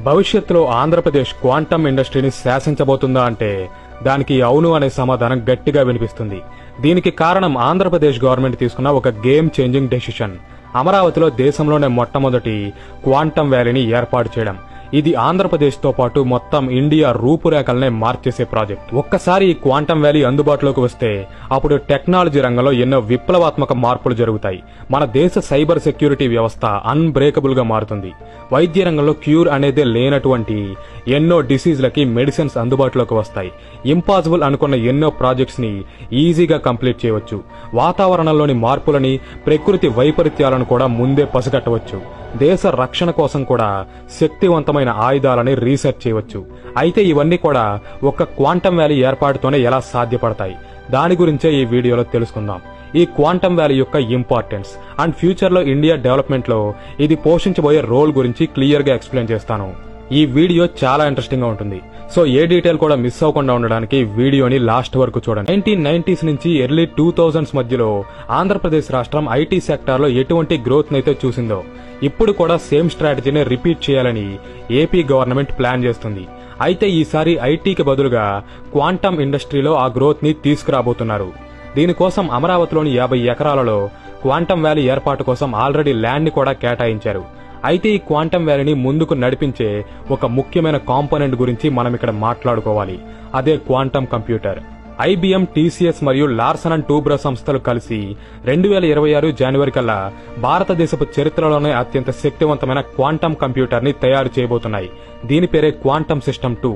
భవిష్యత్తులో ఆంధ్రప్రదేశ్ క్వాంటమ్ ఇండస్ట్రీని శాసించబోతుందా అంటే దానికి అవును అనే సమాధానం గట్టిగా వినిపిస్తుంది. దీనికి కారణం ఆంధ్రప్రదేశ్ గవర్నమెంట్ తీసుకున్న ఒక గేమ్ చేంజింగ్ డెసిషన్. అమరావతిలో దేశంలోనే మొట్టమొదటి క్వాంటమ్ వ్యాలీని ఏర్పాటు చేయడం. ఇది ఆంధ్రప్రదేశ్ తో పాటు మొత్తం ఇండియా రూపురేఖలనే మార్చేసే ప్రాజెక్ట్. ఒక్కసారి ఈ క్వాంటమ్ వ్యాలీ అందుబాటులోకి వస్తే అప్పుడు టెక్నాలజీ రంగంలో ఎన్నో విప్లవాత్మక మార్పులు జరుగుతాయి. మన దేశ సైబర్ సెక్యూరిటీ వ్యవస్థ అన్బ్రేకబుల్ గా మారుతుంది. వైద్య రంగంలో క్యూర్ అనేది లేనటువంటి ఎన్నో డిసీజ్లకి మెడిసిన్స్ అందుబాటులోకి వస్తాయి. ఇంపాసిబుల్ అనుకున్న ఎన్నో ప్రాజెక్ట్స్ ని ఈజీగా కంప్లీట్ చేయవచ్చు. వాతావరణంలోని మార్పులని, ప్రకృతి వైపరీత్యాలను కూడా ముందే పసిగట్టవచ్చు. దేశ రక్షణ కోసం కూడా శక్తివంతమైన ఆయుధాలని రీసెర్చ్ చేయవచ్చు. అయితే ఇవన్నీ కూడా ఒక్క క్వాంటమ్ వ్యాలీ ఏర్పాటుతోనే ఎలా సాధ్యపడతాయి, దాని గురించే ఈ వీడియోలో తెలుసుకుందాం. ఈ క్వాంటమ్ వ్యాలీ యొక్క ఇంపార్టెన్స్ అండ్ ఫ్యూచర్ లో ఇండియా డెవలప్మెంట్ లో ఇది పోషించబోయే రోల్ గురించి క్లియర్ గా ఎక్స్ప్లెయిన్ చేస్తాను. ఈ వీడియో చాలా ఇంట్రెస్టింగ్ గా ఉంటుంది. సో ఏ డీటెయిల్ కూడా మిస్ అవ్వకుండా ఉండడానికి వీడియోని లాస్ట్ వరకు చూడండి. 1990s నుంచి ఎర్లీ 2000s మధ్యలో ఆంధ్రప్రదేశ్ రాష్ట్రం ఐటీ సెక్టార్ లో ఎటువంటి గ్రోత్ నైతే చూసిందో ఇప్పుడు కూడా సేమ్ స్ట్రాటజీని రిపీట్ చేయాలని ఏపీ గవర్నమెంట్ ప్లాన్ చేస్తుంది. అయితే ఈసారి ఐటీకి బదులుగా క్వాంటమ్ ఇండస్ట్రీలో ఆ గ్రోత్ ని తీసుకురాబోతున్నారు. దీనికోసం అమరావతిలోని 50 ఎకరాలలో క్వాంటమ్ వ్యాలీ ఏర్పాటు కోసం ఆల్రెడీ ల్యాండ్ ని కూడా కేటాయించారు. అయితే ఈ క్వాంటమ్ వ్యాలీని ముందుకు నడిపించే ఒక ముఖ్యమైన కాంపోనెంట్ గురించి మనం ఇక్కడ మాట్లాడుకోవాలి. అదే క్వాంటమ్ కంప్యూటర్. ఐబిఎం, టీసీఎస్ మరియు లార్సన్ అండ్ టూబ్రో సంస్థలు కలిసి 2026 జనవరి కల్లా భారతదేశపు చరిత్రలోనే అత్యంత శక్తివంతమైన క్వాంటమ్ కంప్యూటర్ ని తయారు చేయబోతున్నాయి. దీని పేరే క్వాంటమ్ సిస్టమ్ 2.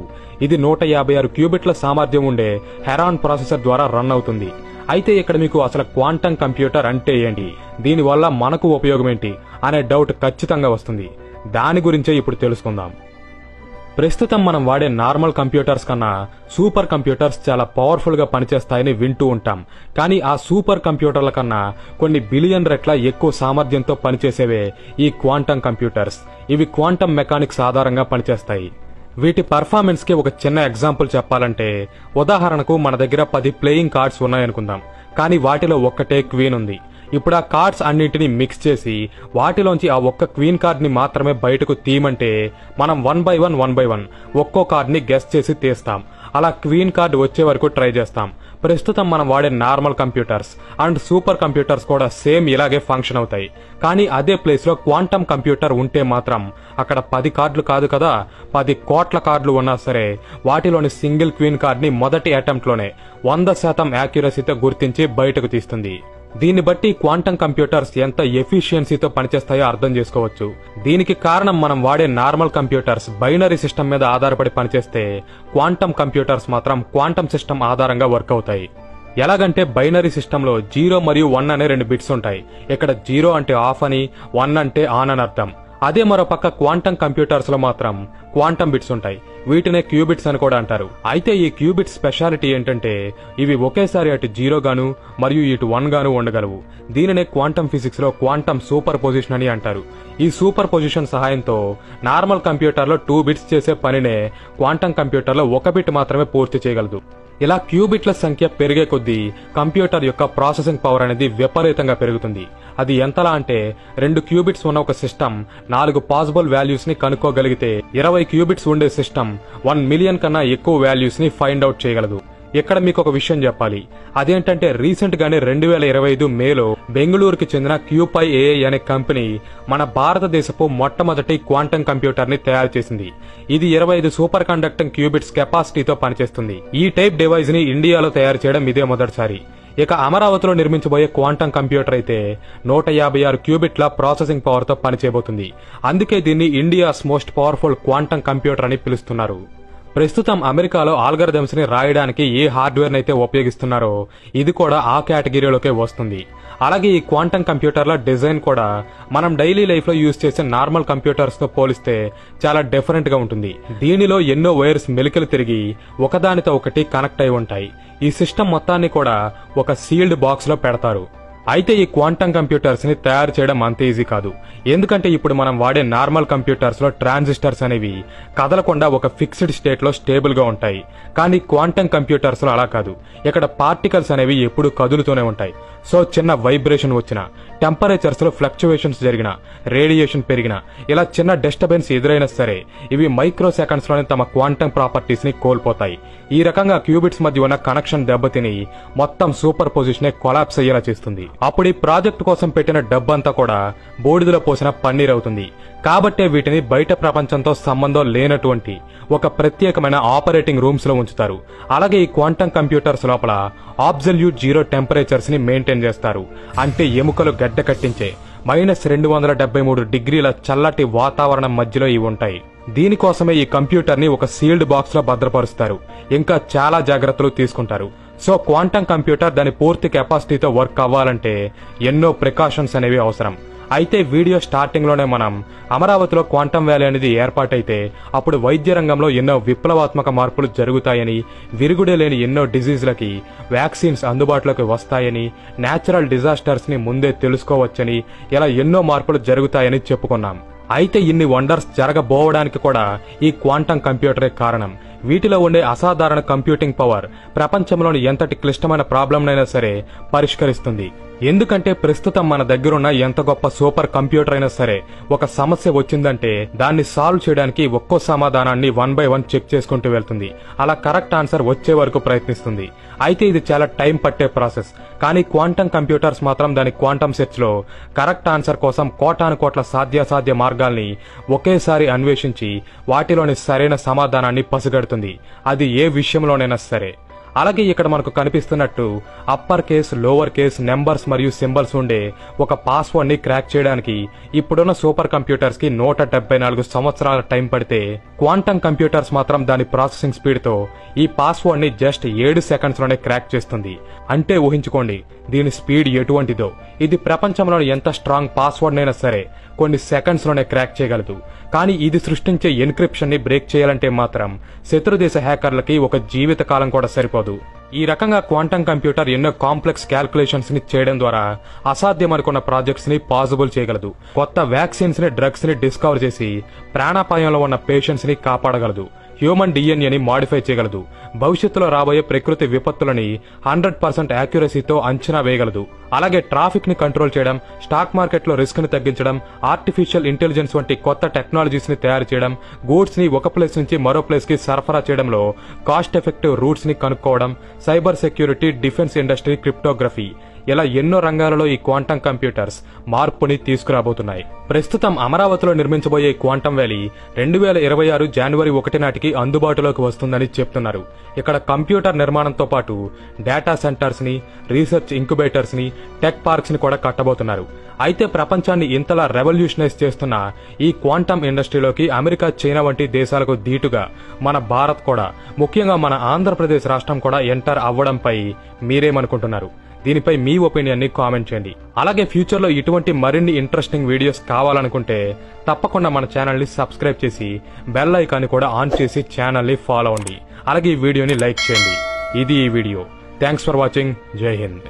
ఇది 156 క్యూబిట్ల సామర్థ్యం ఉండే హెరాన్ ప్రాసెసర్ ద్వారా రన్ అవుతుంది. అయితే ఇక్కడ మీకు అసలు క్వాంటమ్ కంప్యూటర్ అంటే ఏంటి, దీనివల్ల మనకు ఉపయోగం ఏంటి అనే డౌట్ ఖచ్చితంగా వస్తుంది. దాని గురించే ఇప్పుడు తెలుసుకుందాం. ప్రస్తుతం మనం వాడే నార్మల్ కంప్యూటర్స్ కన్నా సూపర్ కంప్యూటర్స్ చాలా పవర్ఫుల్ గా పనిచేస్తాయని వింటూ ఉంటాం. కానీ ఆ సూపర్ కంప్యూటర్ల కన్నా కొన్ని బిలియన్ రెట్ల ఎక్కువ సామర్థ్యంతో పనిచేసేవే ఈ క్వాంటమ్ కంప్యూటర్స్. ఇవి క్వాంటమ్ మెకానిక్స్ ఆధారంగా పనిచేస్తాయి. వీటి పర్ఫార్మెన్స్ కి ఒక చిన్న ఎగ్జాంపుల్ చెప్పాలంటే, ఉదాహరణకు మన దగ్గర 10 ప్లేయింగ్ కార్డ్స్ ఉన్నాయనుకుందాం. కానీ వాటిలో ఒక్కటే క్వీన్ ఉంది. ఇప్పుడు ఆ కార్డ్స్ అన్నింటినీ మిక్స్ చేసి వాటిలోంచి ఆ ఒక్క క్వీన్ కార్డ్ ని మాత్రమే బయటకు తీయమంటే మనం 1 by 1 ఒక్కో కార్డ్ ని గెస్ చేసి తీస్తాం. అలా క్వీన్ కార్డ్ వచ్చే వరకు ట్రై చేస్తాం. ప్రస్తుతం మనం వాడే normal computers and super computers కూడా సేమ్ ఇలాగే ఫంక్షన్ అవుతాయి. కానీ అదే ప్లేస్ లో క్వాంటమ్ కంప్యూటర్ ఉంటే మాత్రం అక్కడ 10 కార్డులు కాదు కదా, 10 కోట్ల కార్డులు ఉన్నా సరే వాటిలోని సింగిల్ క్వీన్ కార్డ్ ని మొదటి అటెంప్ట్ లోనే 100% యాక్యురసీతో గుర్తించి బయటకు తీస్తుంది. దీన్ని బట్టి క్వాంటమ్ కంప్యూటర్స్ ఎంత ఎఫిషియన్సీతో పనిచేస్తాయో అర్థం చేసుకోవచ్చు. దీనికి కారణం మనం వాడే నార్మల్ కంప్యూటర్స్ బైనరీ సిస్టమ్ మీద ఆధారపడి పనిచేస్తే క్వాంటమ్ కంప్యూటర్స్ మాత్రం క్వాంటమ్ సిస్టమ్ ఆధారంగా వర్క్ అవుతాయి. ఎలాగంటే బైనరీ సిస్టమ్ లో 0 మరియు 1 అనే 2 బిట్స్ ఉంటాయి. ఇక్కడ 0 అంటే ఆఫ్ అని, 1 అంటే ఆన్ అని అర్థం. అదే మరోపక్క క్వాంటమ్ కంప్యూటర్స్ లో మాత్రం క్వాంటమ్ బిట్స్ ఉంటాయి. వీటినే క్యూబిట్స్ అని కూడా అంటారు. అయితే ఈ క్యూబిట్ స్పెషాలిటీ ఏంటంటే ఇవి ఒకేసారి అటు 0 గాను మరియు ఇటు 1 గాను ఉండగలవు. దీనినే క్వాంటమ్ ఫిజిక్స్ లో క్వాంటమ్ సూపర్ పొజిషన్ అని అంటారు. ఈ సూపర్ పొజిషన్ సహాయంతో నార్మల్ కంప్యూటర్ లో 2 బిట్స్ చేసే పనినే క్వాంటమ్ కంప్యూటర్ లో 1 బిట్ మాత్రమే పూర్తి చేయగలదు. ఇలా క్యూబిట్ల సంఖ్య పెరిగే కొద్దీ కంప్యూటర్ యొక్క ప్రాసెసింగ్ పవర్ అనేది విపరీతంగా పెరుగుతుంది. అది ఎంతలా అంటే 2 క్యూబిట్స్ ఉన్న ఒక సిస్టమ్ 4 పాసిబుల్ వాల్యూస్ ని కనుక్కోగలిగితే 20 క్యూబిట్స్ ఉండే సిస్టమ్ 1 మిలియన్ కన్నా ఎక్కువ వాల్యూస్ ని ఫైండ్ అవుట్ చేయగలదు. ఇక్కడ మీకు ఒక విషయం చెప్పాలి. అదేంటంటే రీసెంట్ గానే 2025 మేలో బెంగళూరుకి చెందిన క్యూపై ఏఐ అనే కంపెనీ మన భారతదేశపు మొట్టమొదటి క్వాంటమ్ కంప్యూటర్ ని తయారు చేసింది. ఇది 25 సూపర్ కండక్టింగ్ క్యూబిట్స్ కెపాసిటీతో పనిచేస్తుంది. ఈ టైప్ డివైస్ ని ఇండియాలో తయారు చేయడం ఇదే మొదటిసారి. ఇక అమరావతిలో నిర్మించబోయే క్వాంటమ్ కంప్యూటర్ అయితే 156 క్యూబిట్ల ప్రాసెసింగ్ పవర్ తో పనిచేయబోతుంది. అందుకే దీన్ని India's most powerful quantum computer అని పిలుస్తున్నారు. ప్రస్తుతం అమెరికాలో ఆల్గరిథమ్స్ ని రాయడానికి ఏ హార్డ్వేర్ నైతే ఉపయోగిస్తున్నారో ఇది కూడా ఆ కేటగిరీలోకే వస్తుంది. అలాగే ఈ క్వాంటమ్ కంప్యూటర్ల డిజైన్ కూడా మనం డైలీ లైఫ్ లో యూజ్ చేసే నార్మల్ కంప్యూటర్స్ తో పోలిస్తే చాలా డిఫరెంట్ గా ఉంటుంది. దీనిలో ఎన్నో వైర్స్ మెలికలు తిరిగి ఒకదానితో ఒకటి కనెక్ట్ అయి ఉంటాయి. ఈ సిస్టమ్ మొత్తాన్ని కూడా ఒక సీల్డ్ బాక్స్ లో పెడతారు. అయితే ఈ క్వాంటం కంప్యూటర్స్ ని తయారు చేయడం అంత ఈజీ కాదు. ఎందుకంటే ఇప్పుడు మనం వాడే నార్మల్ కంప్యూటర్స్ లో ట్రాన్సిస్టర్స్ అనేవి కదలకుండా ఒక ఫిక్స్డ్ స్టేట్ లో స్టేబుల్ గా ఉంటాయి. కానీ క్వాంటం కంప్యూటర్స్ లో అలా కాదు. ఇక్కడ పార్టికల్స్ అనేవి ఎప్పుడూ కదులుతూనే ఉంటాయి. సో చిన్న వైబ్రేషన్ వచ్చినా, టెంపరేచర్స్ లో ఫ్లక్చువేషన్స్ జరిగినా, రేడియేషన్ పెరిగినా, ఇలా చిన్న డిస్టర్బెన్స్ ఎదురైనా సరే ఇవి మైక్రో సెకండ్స్ లోనే తమ క్వాంటం ప్రాపర్టీస్ ని కోల్పోతాయి. ఈ రకంగా క్యూబిట్స్ మధ్య ఉన్న కనెక్షన్ దెబ్బతిని మొత్తం సూపర్ పొజిషన్ కొలాప్స్ అయ్యేలా చేస్తుంది. అప్పుడు ఈ ప్రాజెక్ట్ కోసం పెట్టిన డబ్బంతా కూడా బూడిదలో పోసిన పన్నీర్ అవుతుంది. కాబట్టే వీటిని బయట ప్రపంచంతో సంబంధం లేనటువంటి ఒక ప్రత్యేకమైన ఆపరేటింగ్ రూమ్స్ లో ఉంచుతారు. అలాగే ఈ క్వాంటం కంప్యూటర్స్ లోపల అబ్సల్యూట్ జీరో టెంపరేచర్స్ ని మెయింటైన్ చేస్తారు. అంటే ఎముకలు గడ్డ కట్టించే -273 డిగ్రీల చల్లటి వాతావరణం మధ్యలో ఇవి ఉంటాయి. దీనికోసమే ఈ కంప్యూటర్ ని ఒక సీల్డ్ బాక్స్ లో భద్రపరుస్తారు. ఇంకా చాలా జాగ్రత్తలు తీసుకుంటారు. సో క్వాంటం కంప్యూటర్ దాని పూర్తి కెపాసిటీతో వర్క్ అవ్వాలంటే ఎన్నో ప్రికాషన్స్ అనేవి అవసరం. అయితే వీడియో స్టార్టింగ్ లోనే మనం అమరావతిలో క్వాంటం వ్యాలీ అనేది ఏర్పాటైతే అప్పుడు వైద్య రంగంలో ఎన్నో విప్లవాత్మక మార్పులు జరుగుతాయని, విరుగుడే లేని ఎన్నో డిజీజ్లకి వ్యాక్సిన్స్ అందుబాటులోకి వస్తాయని, నేచురల్ డిజాస్టర్స్ ని ముందే తెలుసుకోవచ్చని, ఇలా ఎన్నో మార్పులు జరుగుతాయని చెప్పుకున్నాం. అయితే ఇన్ని వండర్స్ జరగబోవడానికి కూడా ఈ క్వాంటం కంప్యూటరే కారణం. వీటిలో ఉండే అసాధారణ కంప్యూటింగ్ పవర్ ప్రపంచంలోని ఎంతటి క్లిష్టమైన ప్రాబ్లంనైనా సరే పరిష్కరిస్తుంది. ఎందుకంటే ప్రస్తుతం మన దగ్గరున్న ఎంత గొప్ప సూపర్ కంప్యూటర్ అయినా సరే ఒక సమస్య వచ్చిందంటే దాన్ని సాల్వ్ చేయడానికి ఒక్కో సమాధానాన్ని 1 by 1 చెక్ చేసుకుంటూ వెళ్తుంది. అలా కరెక్ట్ ఆన్సర్ వచ్చే వరకు ప్రయత్నిస్తుంది. అయితే ఇది చాలా టైం పట్టే ప్రాసెస్. కానీ క్వాంటం కంప్యూటర్స్ మాత్రం దాని క్వాంటం సెర్చ్ లో కరెక్ట్ ఆన్సర్ కోసం కోటాను కోట్ల సాధ్యాసాధ్య మార్గాల్ని ఒకేసారి అన్వేషించి వాటిలోని సరైన సమాధానాన్ని పసిగడుతుంది. అది ఏ విషయంలోనైనా సరే. అలాగే ఇక్కడ మనకు కనిపిస్తున్నట్టు upper case, lower case, numbers మరియు సింబల్స్ ఉండే ఒక పాస్వర్డ్ ని క్రాక్ చేయడానికి ఇప్పుడున్న సూపర్ కంప్యూటర్స్ కి 174 సంవత్సరాల టైం పడితే క్వాంటం కంప్యూటర్స్ మాత్రం దాని ప్రాసెసింగ్ స్పీడ్ తో ఈ పాస్వర్డ్ ని జస్ట్ 7 సెకండ్స్ లోనే క్రాక్ చేస్తుంది. అంటే ఊహించుకోండి దీని స్పీడ్ ఎటువంటిదో. ఇది ప్రపంచంలోని ఎంత స్ట్రాంగ్ పాస్వర్డ్ నైనా సరే కొన్ని సెకండ్స్ లోనే క్రాక్ చేయగలదు. కానీ ఇది సృష్టించే ఎన్క్రిప్షన్ ని బ్రేక్ చేయాలంటే మాత్రం శత్రుదేశ హ్యాకర్లకి ఒక జీవిత కాలం కూడా సరిపోదు. ఈ రకంగా క్వాంటం కంప్యూటర్ ఎన్నో కాంప్లెక్స్ క్యాల్కులేషన్స్ ని చేయడం ద్వారా అసాధ్యమనుకున్న ప్రాజెక్ట్స్ ని పాసిబుల్ చేయగలదు. కొత్త వ్యాక్సిన్స్ ని, డ్రగ్స్ ని డిస్కవర్ చేసి ప్రాణాపాయంలో ఉన్న పేషెంట్స్ ని కాపాడగలదు. హ్యూమన్ డిఎన్ఏని మాడిఫై చేయగలదు. భవిష్యత్తులో రాబోయే ప్రకృతి విపత్తులని 100% యాక్యురసీతో అంచనా వేయగలదు. అలాగే ట్రాఫిక్ ని కంట్రోల్ చేయడం, స్టాక్ మార్కెట్ లో రిస్క్ ని తగ్గించడం, ఆర్టిఫిషియల్ ఇంటెలిజెన్స్ వంటి కొత్త టెక్నాలజీస్ ని తయారు చేయడం, గూడ్స్ ని ఒక ప్లేస్ నుంచి మరో ప్లేస్ కి సరఫరా చేయడంలో కాస్ట్ ఎఫెక్టివ్ రూట్స్ ని కనుక్కోవడం, cyber security, defence industry, cryptography, ఇలా ఎన్నో రంగాలలో ఈ క్వాంటం కంప్యూటర్స్ మార్పుని తీసుకురాబోతున్నాయి. ప్రస్తుతం అమరావతిలో నిర్మించబోయే క్వాంటం వ్యాలీ 2026 జనవరి 1 నాటికి అందుబాటులోకి వస్తుందని చెప్తున్నారు. ఇక్కడ కంప్యూటర్ నిర్మాణంతో పాటు డేటా సెంటర్స్ ని, రీసెర్చ్ ఇంక్యుబేటర్స్ ని, టెక్ పార్క్స్ ని కూడా కట్టబోతున్నారు. అయితే ప్రపంచాన్ని ఇంతలా రెవల్యూషనైజ్ చేస్తున్న ఈ క్వాంటం ఇండస్ట్రీలోకి అమెరికా, చైనా వంటి దేశాలకు ధీటుగా మన భారత్ కూడా, ముఖ్యంగా మన ఆంధ్రప్రదేశ్ రాష్ట్రం కూడా ఎంటర్ అవ్వడంపై మీరేమనుకుంటున్నారు? దీనిపై మీ ఒపీనియన్ ని కామెంట్ చేయండి. అలాగే ఫ్యూచర్ లో ఇటువంటి మరిన్ని ఇంట్రెస్టింగ్ వీడియోస్ కావాలనుకుంటే తప్పకుండా మన ఛానల్ ని సబ్స్క్రైబ్ చేసి బెల్ ఐకాన్ ని కూడా ఆన్ చేసి ఛానల్ ని ఫాలో అవ్వండి. అలాగే ఈ వీడియోని లైక్ చేయండి. ఇది ఈ వీడియో. Thanks for watching. జై హింద్.